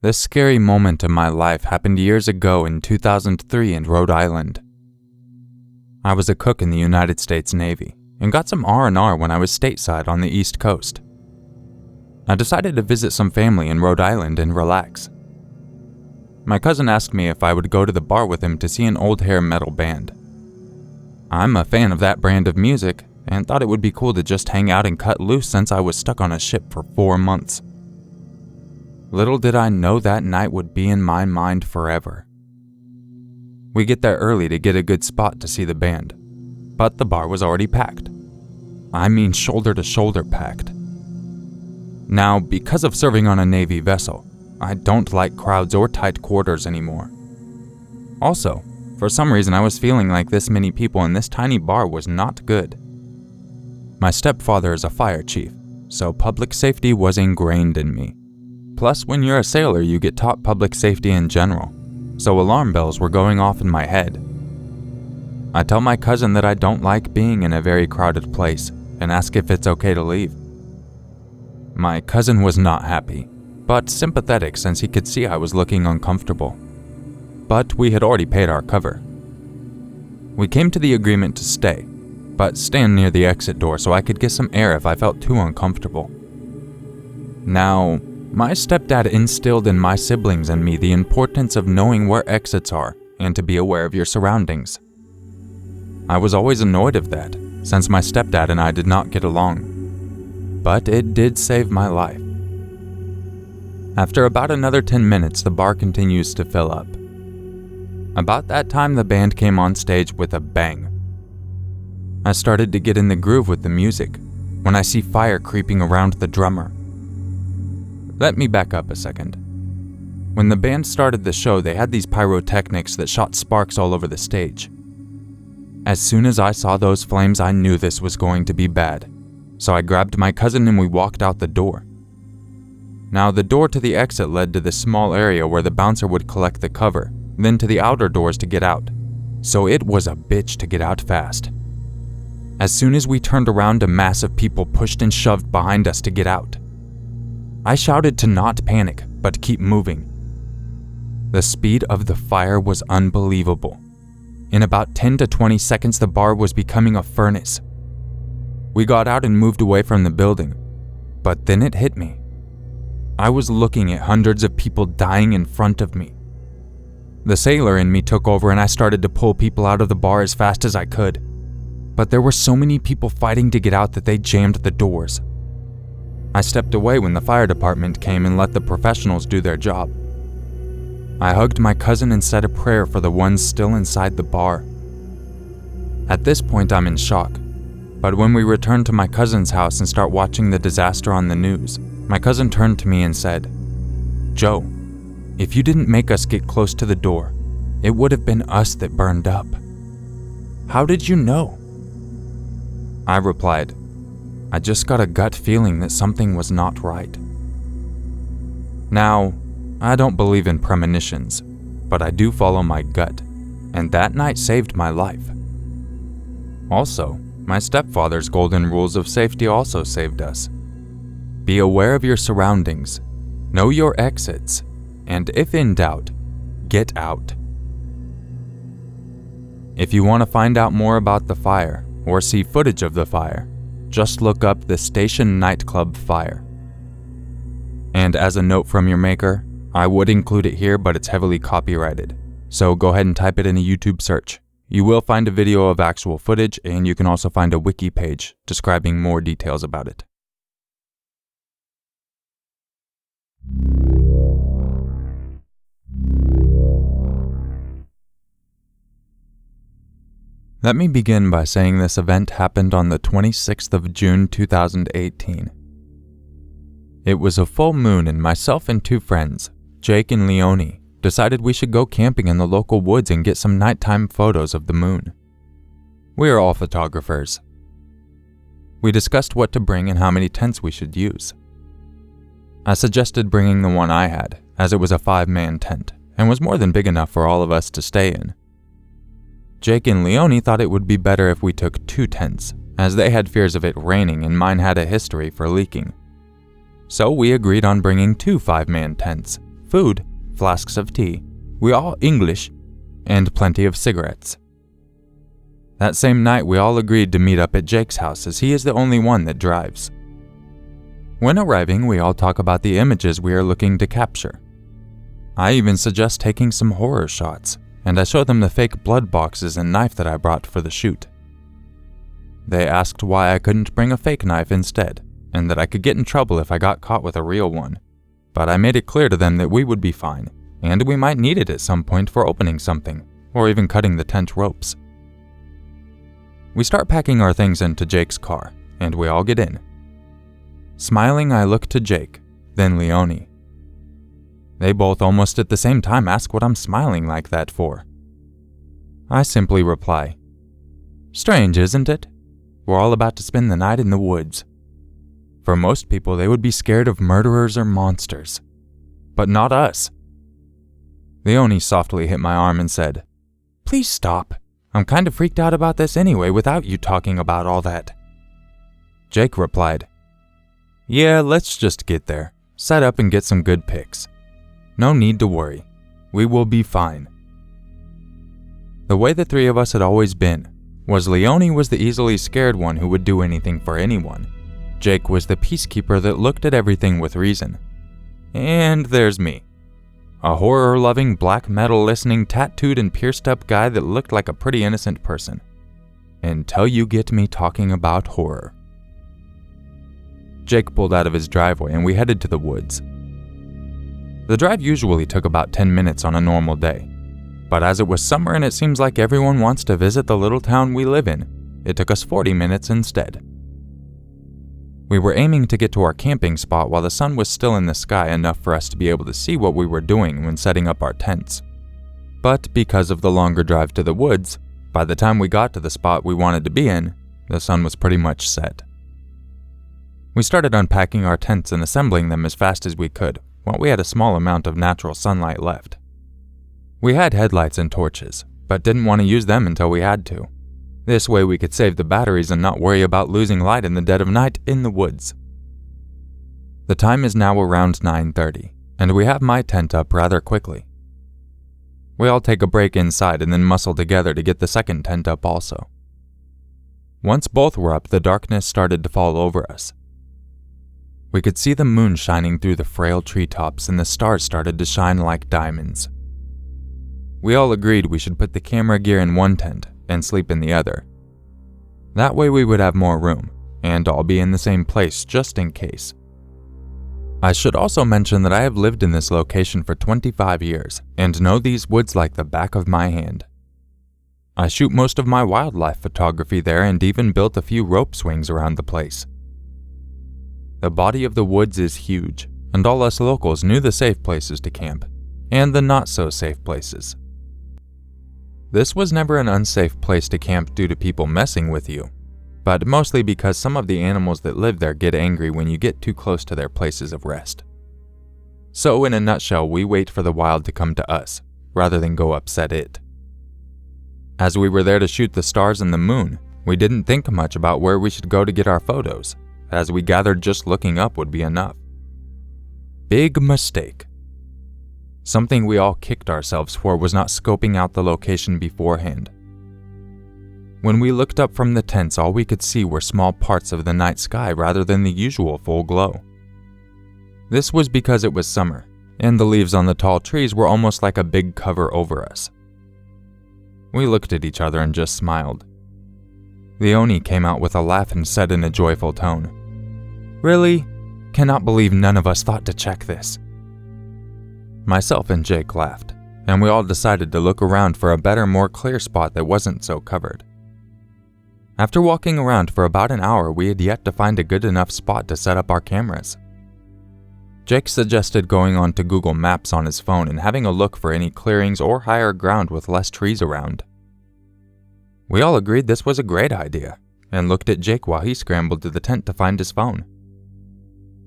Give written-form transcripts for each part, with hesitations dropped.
This scary moment in my life happened years ago in 2003 in Rhode Island. I was a cook in the United States Navy and got some R&R when I was stateside on the East Coast. I decided to visit some family in Rhode Island and relax. My cousin asked me if I would go to the bar with him to see an old hair metal band. I'm a fan of that brand of music and thought it would be cool to just hang out and cut loose since I was stuck on a ship for 4 months. Little did I know that night would be in my mind forever. We get there early to get a good spot to see the band, but the bar was already packed. I mean shoulder to shoulder packed. Now, because of serving on a Navy vessel, I don't like crowds or tight quarters anymore. Also, for some reason I was feeling like this many people in this tiny bar was not good. My stepfather is a fire chief, so public safety was ingrained in me. Plus, when you're a sailor, you get taught public safety in general, so alarm bells were going off in my head. I tell my cousin that I don't like being in a very crowded place and ask if it's okay to leave. My cousin was not happy, but sympathetic since he could see I was looking uncomfortable. But we had already paid our cover. We came to the agreement to stay, but stand near the exit door so I could get some air if I felt too uncomfortable. Now, my stepdad instilled in my siblings and me the importance of knowing where exits are and to be aware of your surroundings. I was always annoyed of that, since my stepdad and I did not get along. But it did save my life. After about another 10 minutes, the bar continues to fill up. About that time, the band came on stage with a bang. I started to get in the groove with the music when I see fire creeping around the drummer. Let me back up a second. When the band started the show, they had these pyrotechnics that shot sparks all over the stage. As soon as I saw those flames, I knew this was going to be bad, so I grabbed my cousin and we walked out the door. Now, the door to the exit led to this small area where the bouncer would collect the cover, then to the outer doors to get out, so it was a bitch to get out fast. As soon as we turned around, a mass of people pushed and shoved behind us to get out. I shouted to not panic, but keep moving. The speed of the fire was unbelievable. In about 10 to 20 seconds, the bar was becoming a furnace. We got out and moved away from the building, but then it hit me. I was looking at hundreds of people dying in front of me. The sailor in me took over and I started to pull people out of the bar as fast as I could. But there were so many people fighting to get out that they jammed the doors. I stepped away when the fire department came and let the professionals do their job. I hugged my cousin and said a prayer for the ones still inside the bar. At this point, I'm in shock. But when we return to my cousin's house and start watching the disaster on the news, my cousin turned to me and said, "Joe, if you didn't make us get close to the door, it would have been us that burned up. How did you know?" I replied, "I just got a gut feeling that something was not right." Now, I don't believe in premonitions, but I do follow my gut, and that night saved my life. Also, my stepfather's golden rules of safety also saved us. Be aware of your surroundings, know your exits, and if in doubt, get out. If you want to find out more about the fire or see footage of the fire, just look up the Station Nightclub fire. And as a note from Urmaker, I would include it here, but it's heavily copyrighted, so go ahead and type it in a YouTube search. You will find a video of actual footage, and you can also find a wiki page describing more details about it. Let me begin by saying this event happened on the 26th of June 2018. It was a full moon and myself and 2 friends, Jake and Leonie, decided we should go camping in the local woods and get some nighttime photos of the moon. We are all photographers. We discussed what to bring and how many tents we should use. I suggested bringing the one I had, as it was a 5-man tent, and was more than big enough for all of us to stay in. Jake and Leonie thought it would be better if we took 2 tents, as they had fears of it raining and mine had a history for leaking. So we agreed on bringing 2 5-man tents, food, flasks of tea, we all English, and plenty of cigarettes. That same night, we all agreed to meet up at Jake's house as he is the only one that drives. When arriving, we all talk about the images we are looking to capture. I even suggest taking some horror shots, and I show them the fake blood boxes and knife that I brought for the shoot. They asked why I couldn't bring a fake knife instead, and that I could get in trouble if I got caught with a real one, but I made it clear to them that we would be fine, and we might need it at some point for opening something, or even cutting the tent ropes. We start packing our things into Jake's car, and we all get in. Smiling, I look to Jake, then Leonie. They both almost at the same time ask what I'm smiling like that for. I simply reply, "Strange, isn't it? We're all about to spend the night in the woods. For most people, they would be scared of murderers or monsters. But not us." Leonie softly hit my arm and said, "Please stop. I'm kind of freaked out about this anyway without you talking about all that." Jake replied, "Yeah, let's just get there, set up and get some good pics. No need to worry. We will be fine." The way the three of us had always been was Leonie was the easily scared one who would do anything for anyone. Jake was the peacekeeper that looked at everything with reason. And there's me, a horror-loving, black metal-listening, tattooed and pierced-up guy that looked like a pretty innocent person. Until you get me talking about horror. Jake pulled out of his driveway and we headed to the woods. The drive usually took about 10 minutes on a normal day, but as it was summer and it seems like everyone wants to visit the little town we live in, it took us 40 minutes instead. We were aiming to get to our camping spot while the sun was still in the sky enough for us to be able to see what we were doing when setting up our tents. But because of the longer drive to the woods, by the time we got to the spot we wanted to be in, the sun was pretty much set. We started unpacking our tents and assembling them as fast as we could, while we had a small amount of natural sunlight left. We had headlights and torches, but didn't want to use them until we had to. This way we could save the batteries and not worry about losing light in the dead of night in the woods. The time is now around 9:30, and we have my tent up rather quickly. We all take a break inside and then muscle together to get the second tent up also. Once both were up, the darkness started to fall over us. We could see the moon shining through the frail treetops and the stars started to shine like diamonds. We all agreed we should put the camera gear in one tent and sleep in the other. That way we would have more room, and all be in the same place just in case. I should also mention that I have lived in this location for 25 years and know these woods like the back of my hand. I shoot most of my wildlife photography there and even built a few rope swings around the place. The body of the woods is huge, and all us locals knew the safe places to camp, and the not-so-safe places. This was never an unsafe place to camp due to people messing with you, but mostly because some of the animals that live there get angry when you get too close to their places of rest. So in a nutshell, we wait for the wild to come to us, rather than go upset it. As we were there to shoot the stars and the moon, we didn't think much about where we should go to get our photos, as we gathered just looking up would be enough. Big mistake. Something we all kicked ourselves for was not scoping out the location beforehand. When we looked up from the tents, all we could see were small parts of the night sky rather than the usual full glow. This was because it was summer, and the leaves on the tall trees were almost like a big cover over us. We looked at each other and just smiled. Leonie came out with a laugh and said in a joyful tone, "Really? Cannot believe none of us thought to check this." Myself and Jake laughed, and we all decided to look around for a better, more clear spot that wasn't so covered. After walking around for about an hour, we had yet to find a good enough spot to set up our cameras. Jake suggested going on to Google Maps on his phone and having a look for any clearings or higher ground with less trees around. We all agreed this was a great idea, and looked at Jake while he scrambled to the tent to find his phone.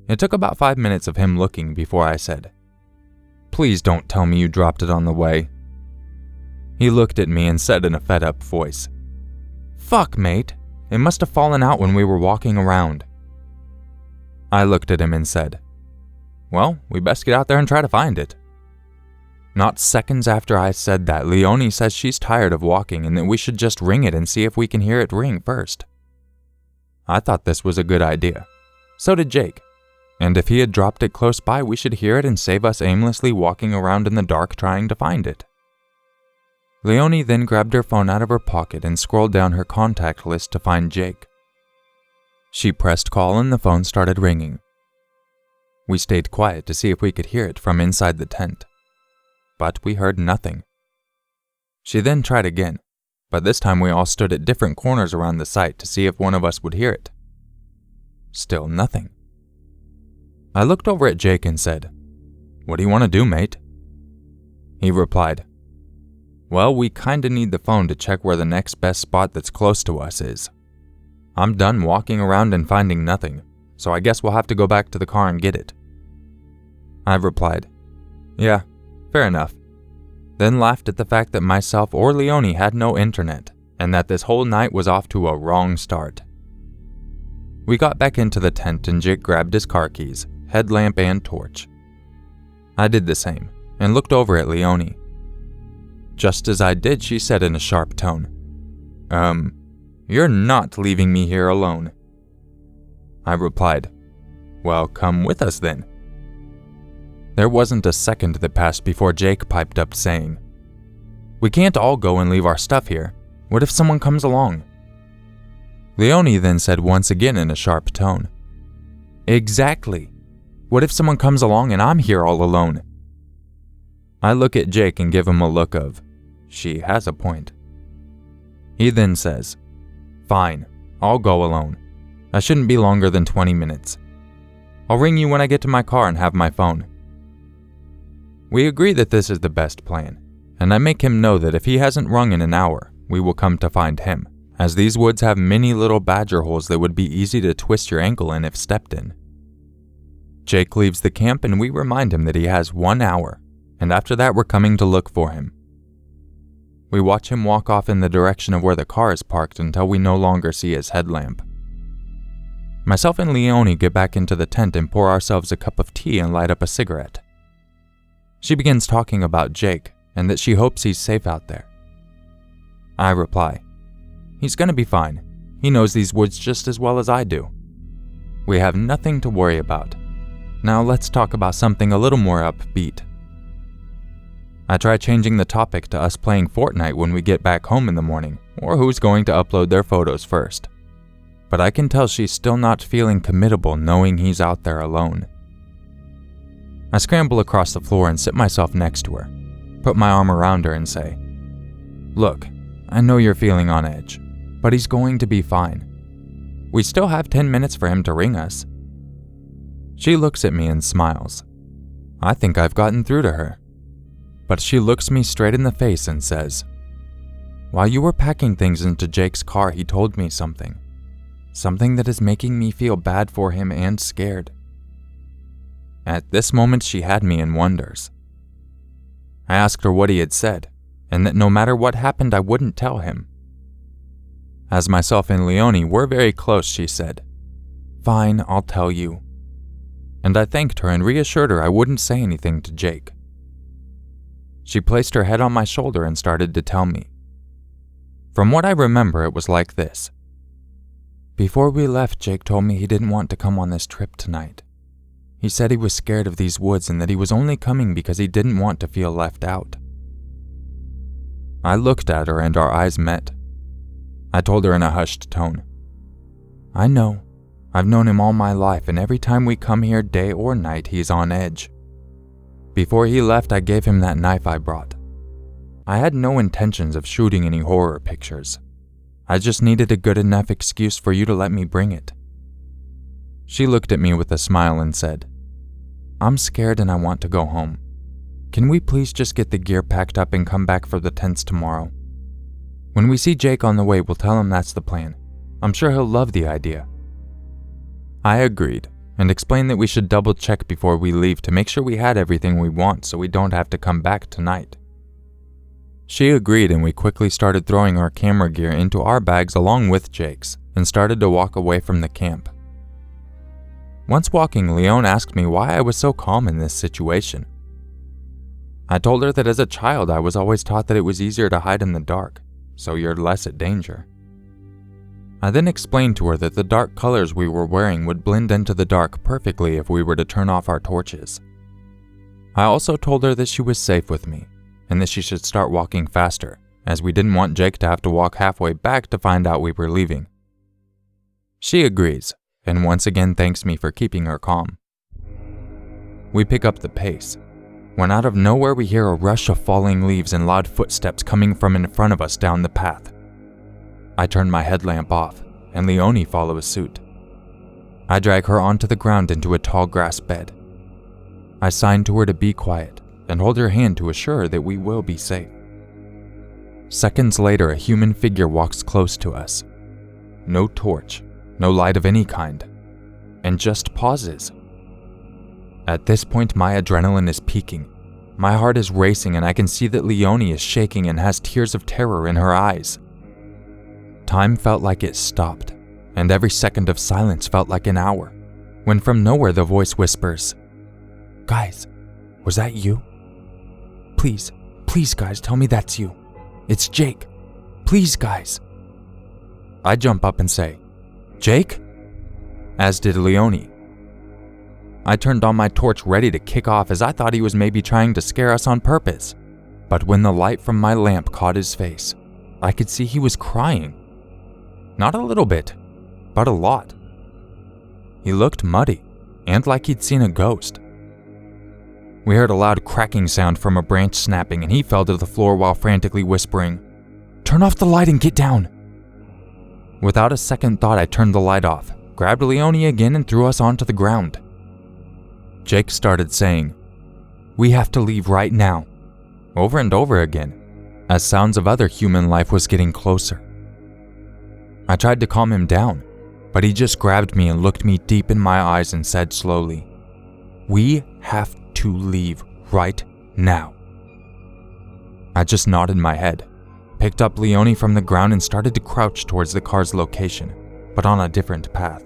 It took about 5 minutes of him looking before I said, "Please don't tell me you dropped it on the way." He looked at me and said in a fed-up voice, "Fuck, mate, it must have fallen out when we were walking around." I looked at him and said, "Well, we best get out there and try to find it. Not seconds after I said that, Leonie says she's tired of walking and that we should just ring it and see if we can hear it ring first. I thought this was a good idea. So did Jake. And if he had dropped it close by, we should hear it and save us aimlessly walking around in the dark trying to find it. Leonie then grabbed her phone out of her pocket and scrolled down her contact list to find Jake. She pressed call and the phone started ringing. We stayed quiet to see if we could hear it from inside the tent. But we heard nothing. She then tried again, but this time we all stood at different corners around the site to see if one of us would hear it. Still nothing. I looked over at Jake and said, "What do you want to do, mate?" He replied, "Well, we kinda need the phone to check where the next best spot that's close to us is. I'm done walking around and finding nothing, so I guess we'll have to go back to the car and get it." I replied, "Yeah, fair enough," then laughed at the fact that myself or Leonie had no internet, and that this whole night was off to a wrong start. We got back into the tent and Jake grabbed his car keys, headlamp, and torch. I did the same, and looked over at Leonie. Just as I did, she said in a sharp tone, "You're not leaving me here alone." I replied, "Well, come with us then." There wasn't a second that passed before Jake piped up saying, "We can't all go and leave our stuff here. What if someone comes along?" Leonie then said once again in a sharp tone, "Exactly. What if someone comes along and I'm here all alone?" I look at Jake and give him a look of, she has a point. He then says, "Fine, I'll go alone. I shouldn't be longer than 20 minutes. I'll ring you when I get to my car and have my phone." We agree that this is the best plan, and I make him know that if he hasn't rung in an hour, we will come to find him, as these woods have many little badger holes that would be easy to twist your ankle in if stepped in. Jake leaves the camp and we remind him that he has 1 hour, and after that we're coming to look for him. We watch him walk off in the direction of where the car is parked until we no longer see his headlamp. Myself and Leonie get back into the tent and pour ourselves a cup of tea and light up a cigarette. She begins talking about Jake and that she hopes he's safe out there. I reply, "He's gonna be fine. He knows these woods just as well as I do. We have nothing to worry about. Now let's talk about something a little more upbeat." I try changing the topic to us playing Fortnite when we get back home in the morning, or who's going to upload their photos first. But I can tell she's still not feeling committable knowing he's out there alone. I scramble across the floor and sit myself next to her, put my arm around her and say, "Look, I know you're feeling on edge, but he's going to be fine. We still have 10 minutes for him to ring us." She looks at me and smiles. I think I've gotten through to her. But she looks me straight in the face and says, "While you were packing things into Jake's car, he told me something. Something that is making me feel bad for him and scared." At this moment, she had me in wonders. I asked her what he had said, and that no matter what happened, I wouldn't tell him. As myself and Leonie were very close, she said, "Fine, I'll tell you." And I thanked her and reassured her I wouldn't say anything to Jake. She placed her head on my shoulder and started to tell me. From what I remember, it was like this. "Before we left, Jake told me he didn't want to come on this trip tonight. He said he was scared of these woods and that he was only coming because he didn't want to feel left out." I looked at her and our eyes met. I told her in a hushed tone, "I know. I've known him all my life, and every time we come here, day or night, he's on edge. Before he left, I gave him that knife I brought. I had no intentions of shooting any horror pictures. I just needed a good enough excuse for you to let me bring it." She looked at me with a smile and said, "I'm scared and I want to go home. Can we please just get the gear packed up and come back for the tents tomorrow? When we see Jake on the way, we'll tell him that's the plan. I'm sure he'll love the idea." I agreed, and explained that we should double check before we leave to make sure we had everything we want so we don't have to come back tonight. She agreed, and we quickly started throwing our camera gear into our bags along with Jake's and started to walk away from the camp. Once walking, Leon asked me why I was so calm in this situation. I told her that as a child I was always taught that it was easier to hide in the dark, so you're less at danger. I then explained to her that the dark colors we were wearing would blend into the dark perfectly if we were to turn off our torches. I also told her that she was safe with me, and that she should start walking faster, as we didn't want Jake to have to walk halfway back to find out we were leaving. She agrees, and once again thanks me for keeping her calm. We pick up the pace, when out of nowhere we hear a rush of falling leaves and loud footsteps coming from in front of us down the path. I turn my headlamp off, and Leonie follows suit. I drag her onto the ground into a tall grass bed. I sign to her to be quiet, and hold her hand to assure her that we will be safe. Seconds later, a human figure walks close to us. No torch, no light of any kind, and just pauses. At this point, my adrenaline is peaking. My heart is racing, and I can see that Leonie is shaking and has tears of terror in her eyes. Time felt like it stopped, and every second of silence felt like an hour, when from nowhere the voice whispers, "Guys, was that you? Please, please guys, tell me that's you. It's Jake. Please guys." I jump up and say, "Jake?" As did Leonie. I turned on my torch ready to kick off as I thought he was maybe trying to scare us on purpose. But when the light from my lamp caught his face, I could see he was crying. Not a little bit, but a lot. He looked muddy, and like he'd seen a ghost. We heard a loud cracking sound from a branch snapping, and he fell to the floor while frantically whispering, "Turn off the light and get down." Without a second thought, I turned the light off, grabbed Leonie again, and threw us onto the ground. Jake started saying, "We have to leave right now," over and over again, as sounds of other human life was getting closer. I tried to calm him down, but he just grabbed me and looked me deep in my eyes and said slowly, "We have to leave right now." I just nodded my head, picked up Leonie from the ground and started to crouch towards the car's location, but on a different path.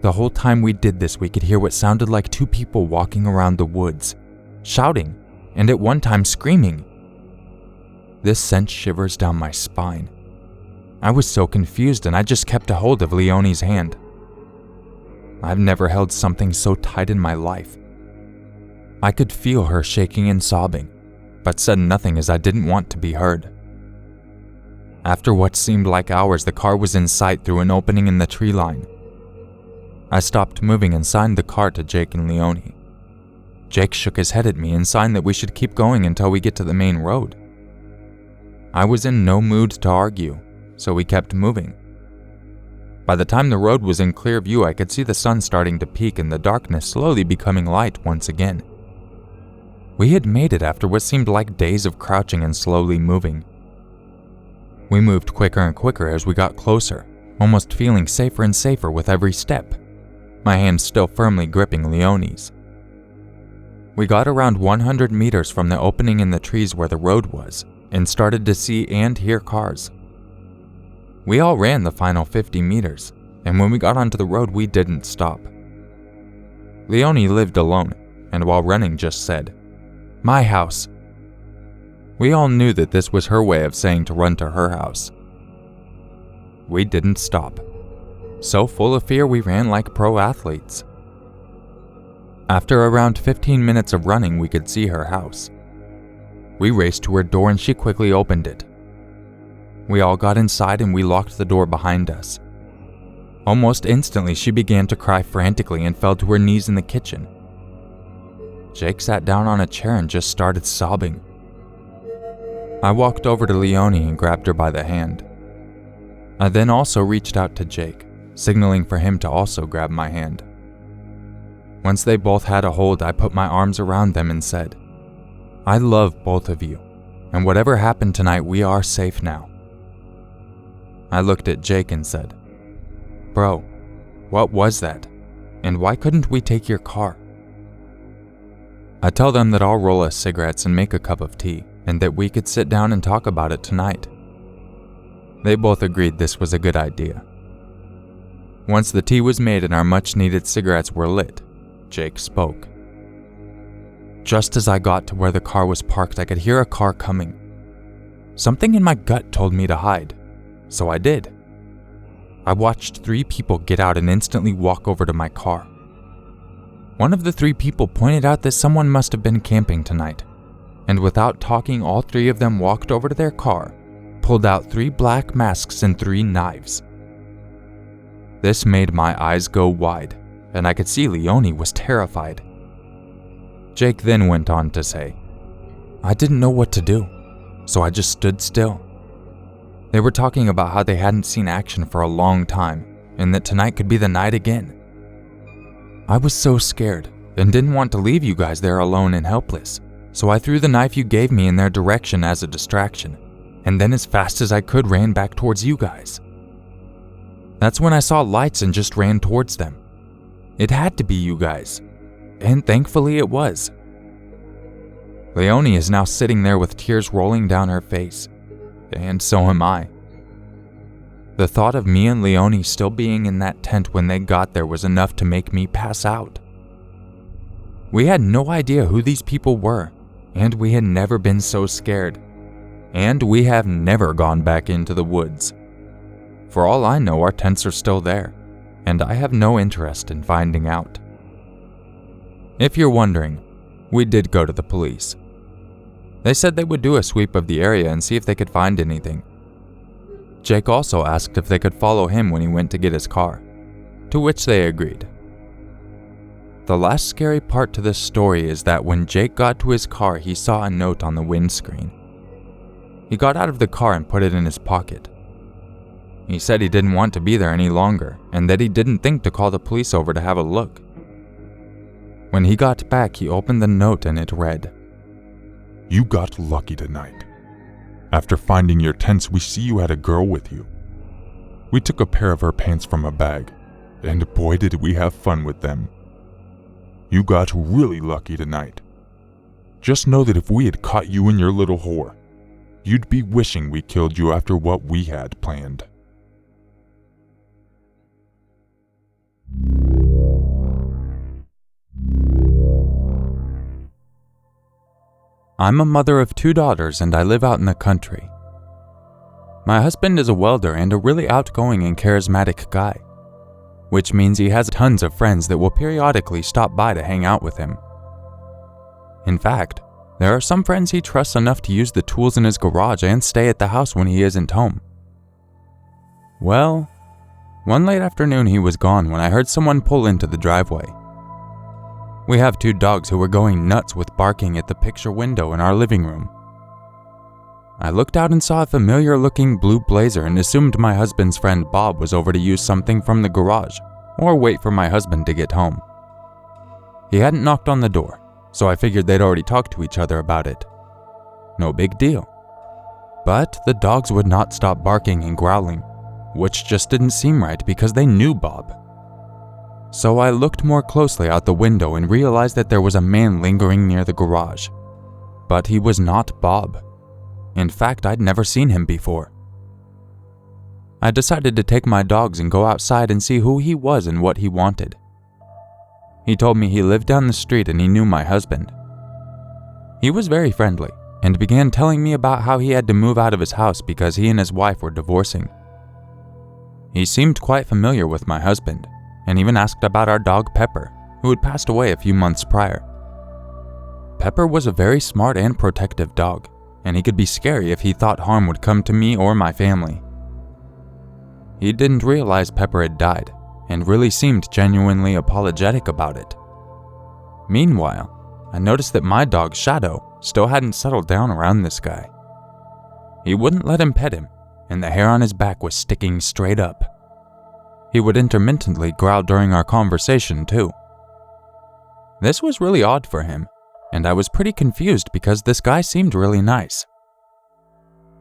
The whole time we did this, we could hear what sounded like two people walking around the woods, shouting, and at one time screaming. This sent shivers down my spine. I was so confused, and I just kept a hold of Leonie's hand. I've never held something so tight in my life. I could feel her shaking and sobbing, but said nothing as I didn't want to be heard. After what seemed like hours, the car was in sight through an opening in the tree line. I stopped moving and signed the car to Jake and Leonie. Jake shook his head at me and signed that we should keep going until we get to the main road. I was in no mood to argue, so we kept moving. By the time the road was in clear view, I could see the sun starting to peak and the darkness slowly becoming light once again. We had made it after what seemed like days of crouching and slowly moving. We moved quicker and quicker as we got closer, almost feeling safer and safer with every step, my hand still firmly gripping Leonie's. We got around 100 meters from the opening in the trees where the road was, and started to see and hear cars. We all ran the final 50 meters, and when we got onto the road, we didn't stop. Leonie lived alone, and while running just said, "My house." We all knew that this was her way of saying to run to her house. We didn't stop. So full of fear, we ran like pro athletes. After around 15 minutes of running, we could see her house. We raced to her door and she quickly opened it. We all got inside and we locked the door behind us. Almost instantly, she began to cry frantically and fell to her knees in the kitchen. Jake sat down on a chair and just started sobbing. I walked over to Leonie and grabbed her by the hand. I then also reached out to Jake, signaling for him to also grab my hand. Once they both had a hold, I put my arms around them and said, "I love both of you, and whatever happened tonight, we are safe now." I looked at Jake and said, "Bro, what was that? And why couldn't we take your car?" I tell them that I'll roll us cigarettes and make a cup of tea, and that we could sit down and talk about it tonight. They both agreed this was a good idea. Once the tea was made and our much-needed cigarettes were lit, Jake spoke. Just as I got to where the car was parked, I could hear a car coming. Something in my gut told me to hide, so I did. I watched 3 people get out and instantly walk over to my car. One of the 3 people pointed out that someone must have been camping tonight, and without talking, all 3 of them walked over to their car, pulled out 3 black masks and 3 knives. This made my eyes go wide, and I could see Leonie was terrified. Jake then went on to say, "I didn't know what to do, so I just stood still." They were talking about how they hadn't seen action for a long time, and that tonight could be the night again. I was so scared, and didn't want to leave you guys there alone and helpless, so I threw the knife you gave me in their direction as a distraction, and then as fast as I could ran back towards you guys. That's when I saw lights and just ran towards them. It had to be you guys, and thankfully it was. Leonie is now sitting there with tears rolling down her face, and so am I. The thought of me and Leonie still being in that tent when they got there was enough to make me pass out. We had no idea who these people were, and we had never been so scared, and we have never gone back into the woods. For all I know, our tents are still there, and I have no interest in finding out. If you're wondering, we did go to the police. They said they would do a sweep of the area and see if they could find anything. Jake also asked if they could follow him when he went to get his car, to which they agreed. The last scary part to this story is that when Jake got to his car, he saw a note on the windscreen. He got out of the car and put it in his pocket. He said he didn't want to be there any longer, and that he didn't think to call the police over to have a look. When he got back, he opened the note and it read, "You got lucky tonight. After finding your tents, we see you had a girl with you. We took a pair of her pants from a bag, and boy did we have fun with them. You got really lucky tonight. Just know that if we had caught you and your little whore, you'd be wishing we killed you after what we had planned." I'm a mother of 2 daughters and I live out in the country. My husband is a welder and a really outgoing and charismatic guy, which means he has tons of friends that will periodically stop by to hang out with him. In fact, there are some friends he trusts enough to use the tools in his garage and stay at the house when he isn't home. Well, one late afternoon he was gone when I heard someone pull into the driveway. We have 2 dogs who were going nuts with barking at the picture window in our living room. I looked out and saw a familiar-looking blue blazer and assumed my husband's friend Bob was over to use something from the garage or wait for my husband to get home. He hadn't knocked on the door, so I figured they'd already talked to each other about it. No big deal. But the dogs would not stop barking and growling, which just didn't seem right because they knew Bob. So I looked more closely out the window and realized that there was a man lingering near the garage. But he was not Bob. In fact, I'd never seen him before. I decided to take my dogs and go outside and see who he was and what he wanted. He told me he lived down the street and he knew my husband. He was very friendly and began telling me about how he had to move out of his house because he and his wife were divorcing. He seemed quite familiar with my husband, and even asked about our dog Pepper, who had passed away a few months prior. Pepper was a very smart and protective dog, and he could be scary if he thought harm would come to me or my family. He didn't realize Pepper had died, and really seemed genuinely apologetic about it. Meanwhile, I noticed that my dog Shadow still hadn't settled down around this guy. He wouldn't let him pet him, and the hair on his back was sticking straight up. He would intermittently growl during our conversation, too. This was really odd for him, and I was pretty confused because this guy seemed really nice.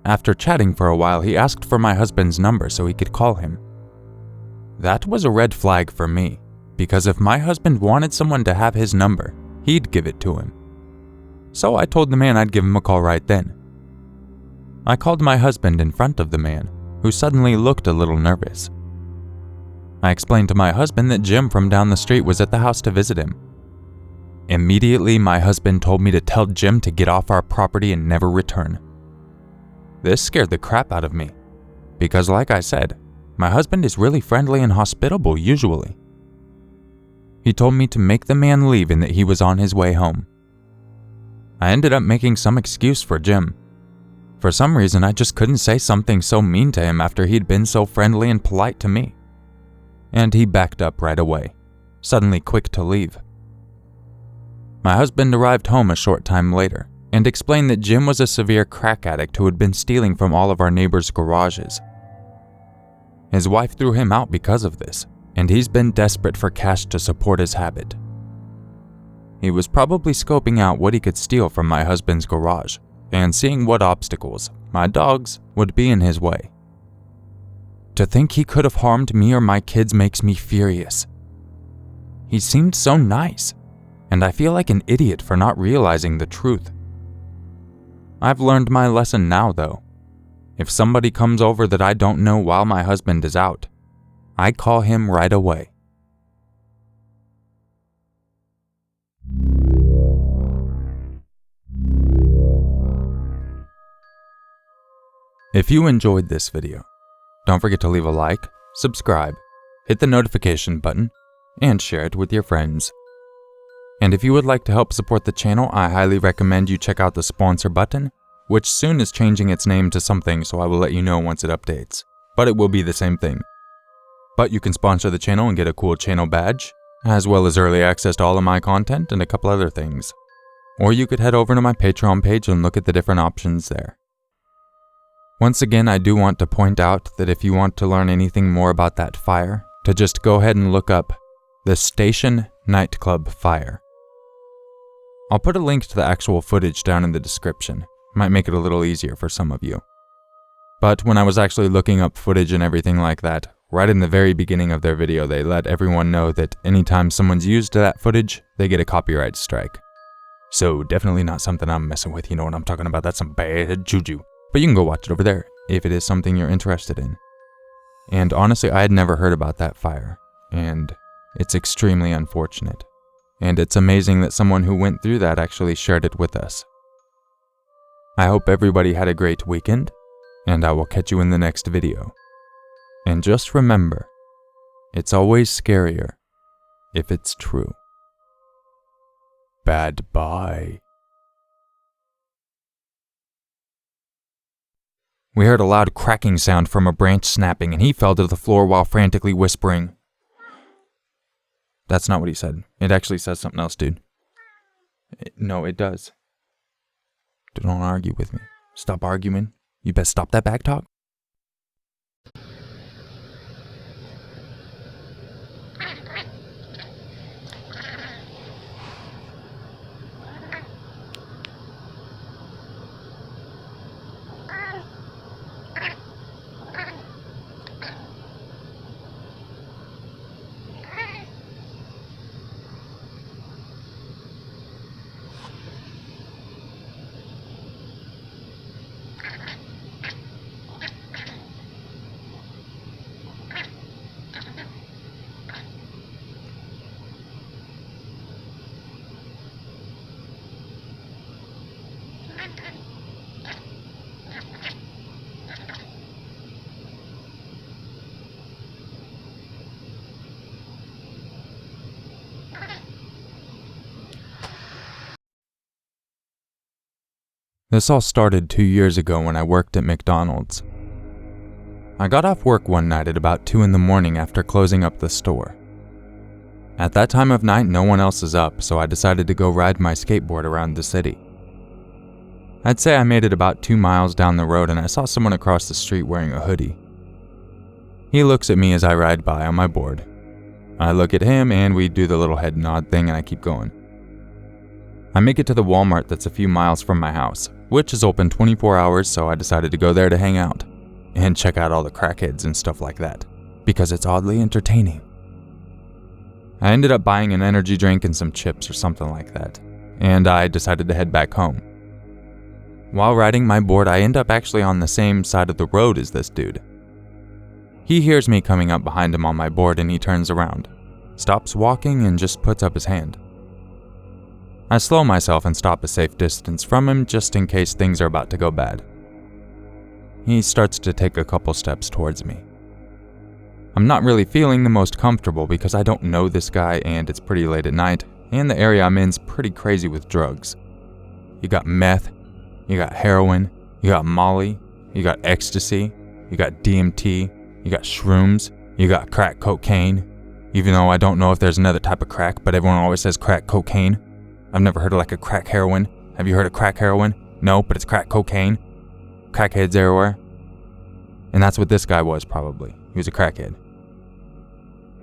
After chatting for a while, he asked for my husband's number so he could call him. That was a red flag for me, because if my husband wanted someone to have his number, he'd give it to him. So I told the man I'd give him a call right then. I called my husband in front of the man, who suddenly looked a little nervous. I explained to my husband that Jim from down the street was at the house to visit him. Immediately, my husband told me to tell Jim to get off our property and never return. This scared the crap out of me, because like I said, my husband is really friendly and hospitable usually. He told me to make the man leave and that he was on his way home. I ended up making some excuse for Jim. For some reason, I just couldn't say something so mean to him after he'd been so friendly and polite to me. And he backed up right away, suddenly quick to leave. My husband arrived home a short time later and explained that Jim was a severe crack addict who had been stealing from all of our neighbors' garages. His wife threw him out because of this, and he's been desperate for cash to support his habit. He was probably scoping out what he could steal from my husband's garage and seeing what obstacles, my dogs, would be in his way. To think he could have harmed me or my kids makes me furious. He seemed so nice, and I feel like an idiot for not realizing the truth. I've learned my lesson now, though. If somebody comes over that I don't know while my husband is out, I call him right away. If you enjoyed this video, don't forget to leave a like, subscribe, hit the notification button, and share it with your friends. And if you would like to help support the channel, I highly recommend you check out the sponsor button, which soon is changing its name to something, so I will let you know once it updates. But it will be the same thing. But you can sponsor the channel and get a cool channel badge, as well as early access to all of my content and a couple other things. Or you could head over to my Patreon page and look at the different options there. Once again, I do want to point out that if you want to learn anything more about that fire, to just go ahead and look up the Station Nightclub fire. I'll put a link to the actual footage down in the description. Might make it a little easier for some of you. But when I was actually looking up footage and everything like that, right in the very beginning of their video, they let everyone know that anytime someone's used that footage, they get a copyright strike. So definitely not something I'm messing with, you know what I'm talking about? That's some bad juju. But you can go watch it over there if it is something you're interested in. And honestly, I had never heard about that fire, and it's extremely unfortunate. And it's amazing that someone who went through that actually shared it with us. I hope everybody had a great weekend, and I will catch you in the next video. And just remember, it's always scarier if it's true. Bad bye. We heard a loud cracking sound from a branch snapping, and he fell to the floor while frantically whispering. That's not what he said. It actually says something else, dude. No, it does. Don't argue with me. Stop arguing. You best stop that back talk. This all started 2 years ago when I worked at McDonald's. I got off work one night at about 2 in the morning after closing up the store. At that time of night, no one else is up, so I decided to go ride my skateboard around the city. I'd say I made it about 2 miles down the road and I saw someone across the street wearing a hoodie. He looks at me as I ride by on my board. I look at him and we do the little head nod thing and I keep going. I make it to the Walmart that's a few miles from my house, which is open 24 hours, so I decided to go there to hang out and check out all the crackheads and stuff like that, because it's oddly entertaining. I ended up buying an energy drink and some chips or something like that, and I decided to head back home. While riding my board, I end up actually on the same side of the road as this dude. He hears me coming up behind him on my board and he turns around, stops walking and just puts up his hand. I slow myself and stop a safe distance from him just in case things are about to go bad. He starts to take a couple steps towards me. I'm not really feeling the most comfortable because I don't know this guy and it's pretty late at night, and the area I'm in's pretty crazy with drugs. You got meth, you got heroin, you got Molly, you got ecstasy, you got DMT, you got shrooms, you got crack cocaine. Even though I don't know if there's another type of crack, but everyone always says crack cocaine. I've never heard of like a crack heroin. Have you heard of crack heroin? No, but it's crack cocaine. Crackheads everywhere. And that's what this guy was probably. He was a crackhead.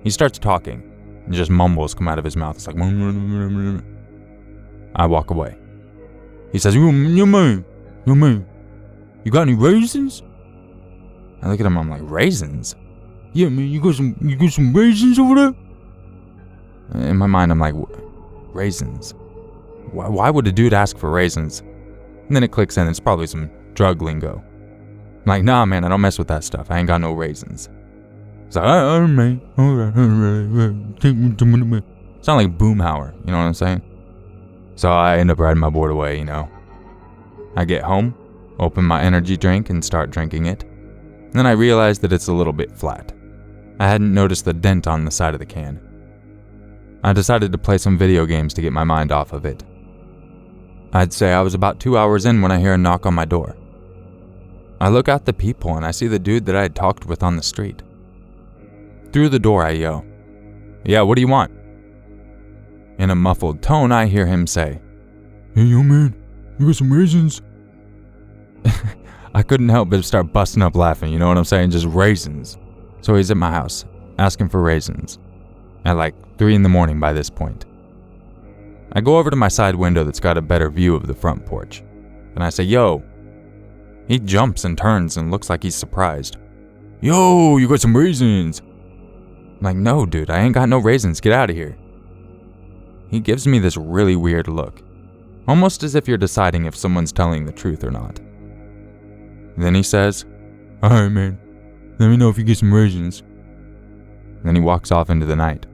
He starts talking, and just mumbles come out of his mouth. It's like, I walk away. He says, yo man, you got any raisins? I look at him, I'm like, raisins? Yeah man, you got some raisins over there? In my mind, I'm like, raisins? Why would a dude ask for raisins? And then it clicks in, it's probably some drug lingo. I'm like, nah man, I don't mess with that stuff. I ain't got no raisins. It's like, alright, sound like Boomhauer, you know what I'm saying? So I end up riding my board away, you know. I get home, open my energy drink and start drinking it. And then I realize that it's a little bit flat. I hadn't noticed the dent on the side of the can. I decided to play some video games to get my mind off of it. I'd say I was about 2 hours in when I hear a knock on my door. I look out the peephole and I see the dude that I had talked with on the street. Through the door I yell, "Yeah, what do you want?" In a muffled tone I hear him say, "Hey yo man, you got some raisins?" I couldn't help but start busting up laughing, you know what I'm saying? Just raisins. So he's at my house, asking for raisins. At like 3 a.m. by this point. I go over to my side window that's got a better view of the front porch. And I say, "Yo." He jumps and turns and looks like he's surprised. "Yo, you got some raisins?" I'm like, "No, dude, I ain't got no raisins. Get out of here." He gives me this really weird look. Almost as if you're deciding if someone's telling the truth or not. Then he says, "Alright man, let me know if you get some raisins." Then he walks off into the night.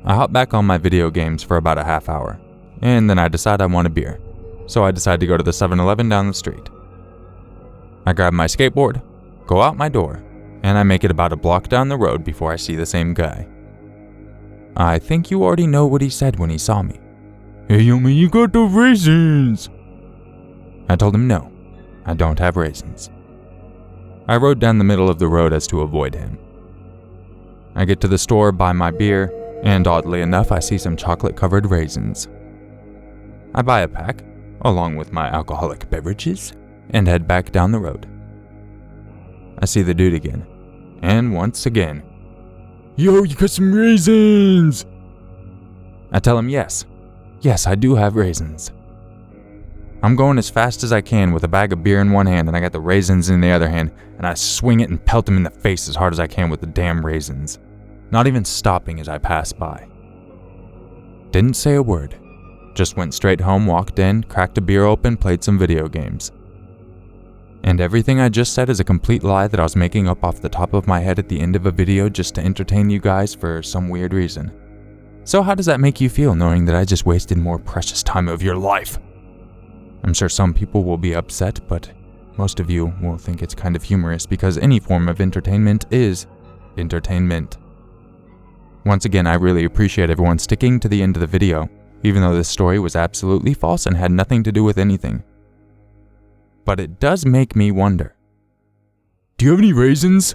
I hop back on my video games for about a half hour, and then I decide I want a beer. So I decide to go to the 7-Eleven down the street. I grab my skateboard, go out my door, and I make it about a block down the road before I see the same guy. I think you already know what he said when he saw me. "Hey yo man, you got the raisins?" I told him no, I don't have raisins. I rode down the middle of the road as to avoid him. I get to the store, buy my beer, and oddly enough I see some chocolate-covered raisins. I buy a pack, along with my alcoholic beverages, and head back down the road. I see the dude again, and once again, "Yo, you got some raisins?" I tell him yes, I do have raisins. I'm going as fast as I can with a bag of beer in one hand and I got the raisins in the other hand, and I swing it and pelt him in the face as hard as I can with the damn raisins, not even stopping as I pass by. Didn't say a word, just went straight home, walked in, cracked a beer open, played some video games. And everything I just said is a complete lie that I was making up off the top of my head at the end of a video just to entertain you guys for some weird reason. So how does that make you feel knowing that I just wasted more precious time of your life? I'm sure some people will be upset, but most of you will think it's kind of humorous because any form of entertainment is entertainment. Once again, I really appreciate everyone sticking to the end of the video, even though this story was absolutely false and had nothing to do with anything. But it does make me wonder. Do you have any raisins?